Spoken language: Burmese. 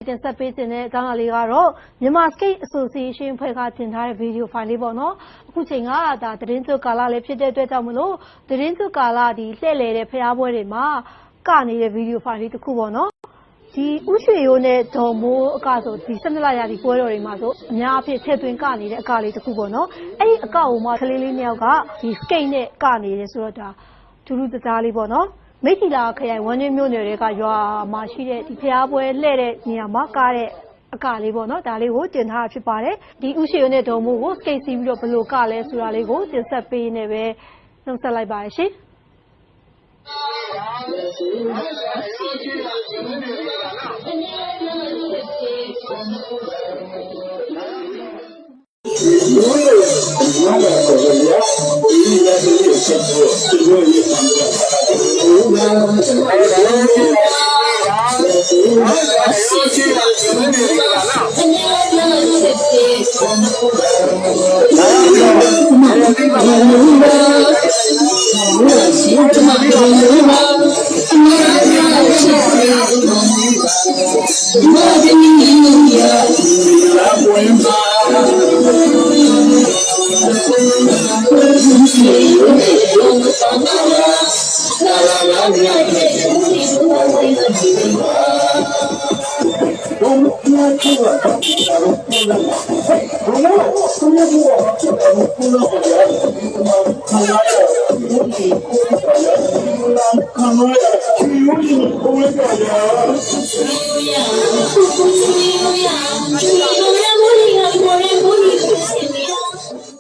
တင်ဆက်ပေးခြင်းတဲ့အကြောင်းအရာလေးကတော့မြန်မာ Skate Association ဖွဲ့ကတင်ထားတဲ့ video file လေးပေါ့နော်အခုချိန်ကဒါသတင်းကျွတ်ကာလလေးဖြစ်တဲ့အတွက်ကြောင့်မလို့သတင်းကျွတ်ကာလဒီလှည့်လည်တဲ့ဖျားပွဲတွေမှာကနေ video file လေးတစ်ခုပေါ့နော်ဒီဥရွှေရိုးနဲ့ဒေါ်မိုးအကဆိုဒီ12လရာဒီပွဲတော်တွေမှာဆိုအများအပြားထည့်သွင်းကနေတဲ့အကလေးတစ်ခုပေါ့နော်အဲ့ဒီအကကိုမှကလေးလေးနှစ်ယောက်ကဒီ skate နဲ့ကနေတယ်ဆိုတော့ဒါထူးထူးခြားလေးပေါ့နော်မိထီလာခရိုင်ဝမ်းတွင်းမြို့နယ်တွေကရွာမှာရှိတဲ့ဒီဖျားပွဲလှည့်တဲ့နေရာမှာကားတဲ့အကလေးပေါ့နော်ဒါလေးကိုတင်ထားတာဖြစ်ပါတယ်ဒီဥရှိရိုးနဲ့ဒေါ်မိုးကို skate စီးပြီးတော့ဘယ်လိုကလဲဆိုတာလေးကိုတင်ဆက်ပေးနေပဲနှုတ်ဆက်လိုက်ပါရရှင်Yeah.